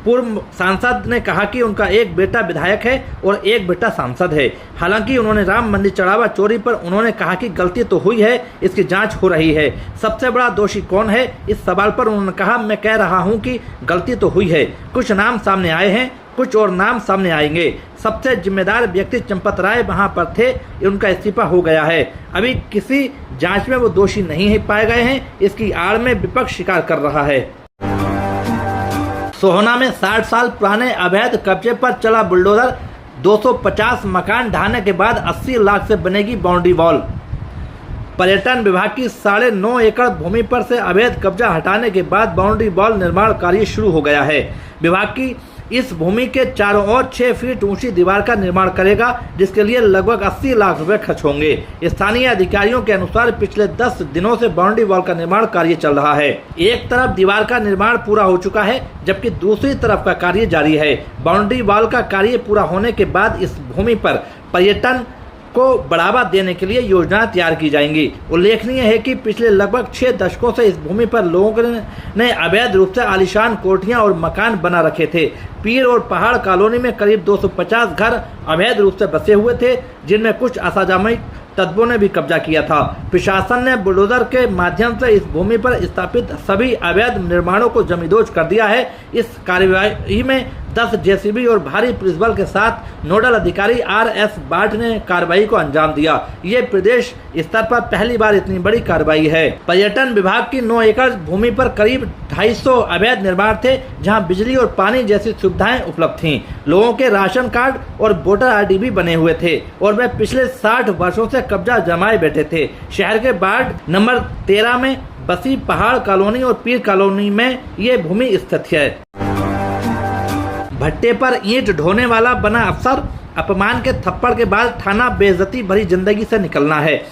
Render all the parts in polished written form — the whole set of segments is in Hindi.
पूर्व सांसद ने कहा कि उनका एक बेटा विधायक है और एक बेटा सांसद है। हालांकि उन्होंने राम मंदिर चढ़ावा चोरी पर उन्होंने कहा कि गलती तो हुई है, इसकी जांच हो रही है। सबसे बड़ा दोषी कौन है, इस सवाल पर उन्होंने कहा, मैं कह रहा हूं कि गलती तो हुई है। कुछ नाम सामने आए हैं, कुछ और नाम सामने आएंगे। सबसे जिम्मेदार व्यक्ति चंपत राय वहां पर थे, उनका इस्तीफा हो गया है। अभी किसी जांच में वो दोषी नहीं पाए गए हैं, इसकी आड़ में विपक्ष शिकार कर रहा है। सोहना में 60 साल पुराने अवैध कब्जे पर चला बुलडोजर। 250 मकान ढहाने के बाद 80 लाख से बनेगी बाउंड्री वॉल। पर्यटन विभाग की 9.5 एकड़ भूमि पर से अवैध कब्जा हटाने के बाद बाउंड्री वॉल निर्माण कार्य शुरू हो गया है। विभाग की इस भूमि के चारों ओर 6 फीट ऊंची दीवार का निर्माण करेगा, जिसके लिए लगभग 80 लाख रुपए खर्च होंगे। स्थानीय अधिकारियों के अनुसार पिछले 10 दिनों से बाउंड्री वॉल का निर्माण कार्य चल रहा है। एक तरफ दीवार का निर्माण पूरा हो चुका है, जबकि दूसरी तरफ का कार्य जारी है। बाउंड्री वॉल का कार्य पूरा होने के बाद इस भूमि पर पर्यटन को बढ़ावा देने के लिए योजना तैयार की जाएंगी। उल्लेखनीय है कि पिछले लगभग 6 दशकों से इस भूमि पर लोगों ने अवैध रूप से आलीशान कोठियां और मकान बना रखे थे। पीर और पहाड़ कॉलोनी में करीब 250 घर अवैध रूप से बसे हुए थे, जिनमें कुछ असामाजिक तत्वों ने भी कब्जा किया था। प्रशासन ने बुलडोजर के माध्यम से इस भूमि पर स्थापित सभी अवैध निर्माणों को जमींदोज कर दिया है। इस कार्यवाही में 10 जेसीबी और भारी पुलिस बल के साथ नोडल अधिकारी RS बाट ने कार्रवाई को अंजाम दिया। ये प्रदेश स्तर पर पहली बार इतनी बड़ी कार्रवाई है। पर्यटन विभाग की 9 एकड़ भूमि पर करीब 250 अवैध निर्माण थे, जहां बिजली और पानी जैसी सुविधाएं उपलब्ध थीं। लोगों के राशन कार्ड और वोटर ID भी बने हुए थे और वे पिछले 60 वर्षों से कब्जा जमाए बैठे थे। शहर के वार्ड नंबर 13 में बसी पहाड़ कॉलोनी और पीर कॉलोनी में ये भूमि स्थित है। भट्टे पर ईंट ढोने वाला बना अफसर। अपमान के थप्पड़ के बाद थाना बेइज्जती भरी जिंदगी से निकलना है।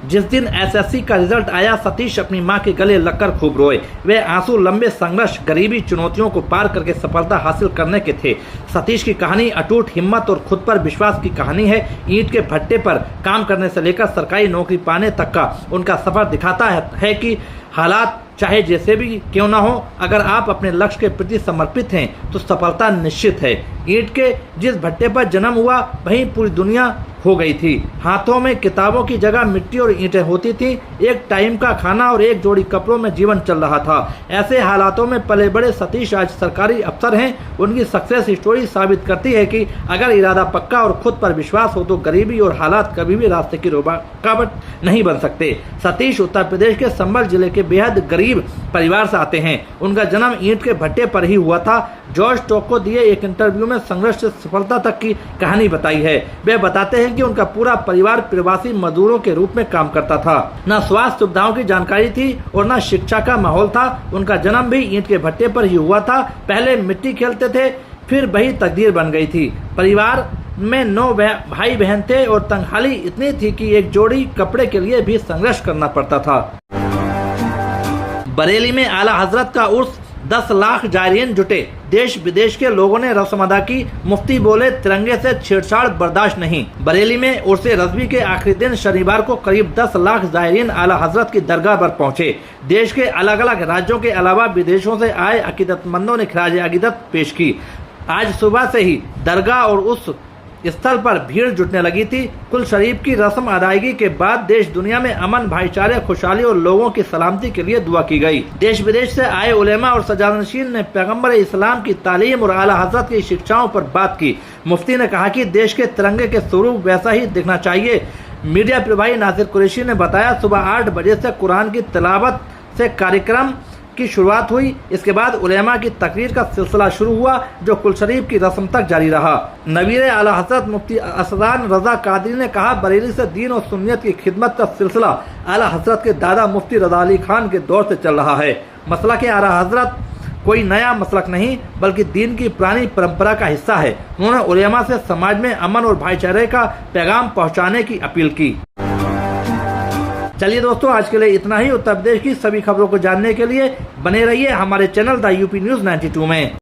जिस दिन SSC का रिजल्ट आया, सतीश अपनी मां के गले लगकर खूब रोए। वे आंसू लंबे संघर्ष, गरीबी, चुनौतियों को पार करके सफलता हासिल करने के थे। सतीश की कहानी अटूट हिम्मत और खुद पर विश्वास की कहानी है। ईंट के भट्टे पर काम करने से लेकर सरकारी नौकरी पाने तक का उनका सफर दिखाता है कि हालात चाहे जैसे भी क्यों ना हो, अगर आप अपने लक्ष्य के प्रति समर्पित हैं तो सफलता निश्चित है। ईंट के जिस भट्टे पर जन्म हुआ, वहीं पूरी दुनिया हो गई थी। हाथों में किताबों की जगह मिट्टी और ईंटें होती थी। एक टाइम का खाना और एक जोड़ी कपड़ों में जीवन चल रहा था। ऐसे हालातों में पले बड़े सतीश आज सरकारी अफसर हैं। उनकी सक्सेस स्टोरी साबित करती है कि अगर इरादा पक्का और खुद पर विश्वास हो तो गरीबी और हालात कभी भी रास्ते की रुकावट नहीं बन सकते। सतीश उत्तर प्रदेश के संभल जिले के बेहद गरीब परिवार से आते हैं। उनका जन्म ईंट के भट्टे पर ही हुआ था। जॉर्ज टॉक को दिए एक इंटरव्यू में संघर्ष से सफलता तक की कहानी बताई है। वे बताते हैं कि उनका पूरा परिवार प्रवासी मजदूरों के रूप में काम करता था। न स्वास्थ्य सुविधाओं की जानकारी थी और न शिक्षा का माहौल था। उनका जन्म भी ईंट के भट्टे पर ही हुआ था। पहले मिट्टी खेलते थे, फिर वही तकदीर बन गई थी। परिवार में 9 भाई बहन थे और तंगहाली इतनी थी कि एक जोड़ी कपड़े के लिए भी संघर्ष करना पड़ता था। बरेली में आला हजरत का उर्स, 10 लाख जायरीन जुटे। देश विदेश के लोगों ने रस्म अदा की। मुफ्ती बोले, तिरंगे से छेड़छाड़ बर्दाश्त नहीं। बरेली में उर्से रज़वी के आखिरी दिन शनिवार को करीब 10 लाख जायरीन आला हजरत की दरगाह पर पहुंचे। देश के अलग अलग राज्यों के अलावा विदेशों से आए अकीदतमंदों ने खिराज अकीदत पेश की। आज सुबह से ही दरगाह और उस स्थल पर भीड़ जुटने लगी थी। कुल शरीफ की रस्म अदायगी के बाद देश दुनिया में अमन, भाईचारे, खुशहाली और लोगों की सलामती के लिए दुआ की गई। देश विदेश से आए उलेमा और सजानशीन ने पैगंबर इस्लाम की तालीम और आला हजरत की शिक्षाओं पर बात की। मुफ्ती ने कहा कि देश के तिरंगे के स्वरूप वैसा ही दिखना चाहिए। मीडिया प्रभारी नासिर कुरैशी ने बताया, सुबह 8 बजे से कुरान की तिलावत से कार्यक्रम की शुरुआत हुई। इसके बाद उलेमा की तकरीर का सिलसिला शुरू हुआ, जो कुल शरीफ की रस्म तक जारी रहा। नवीर आला हजरत मुफ्ती असदान रजा कादरी ने कहा, बरेली से दीन और सुन्नियत की खिदमत का सिलसिला आला हजरत के दादा मुफ्ती रजा अली खान के दौर से चल रहा है। मसला के आला हजरत कोई नया मसलक नहीं, बल्कि दीन की पुरानी परंपरा का हिस्सा है। उन्होंने उलेमा से समाज में अमन और भाईचारे का पैगाम पहुँचाने की अपील की। चलिए दोस्तों, आज के लिए इतना ही। उत्तर प्रदेश की सभी खबरों को जानने के लिए बने रहिए हमारे चैनल द यूपी न्यूज़ 92 में।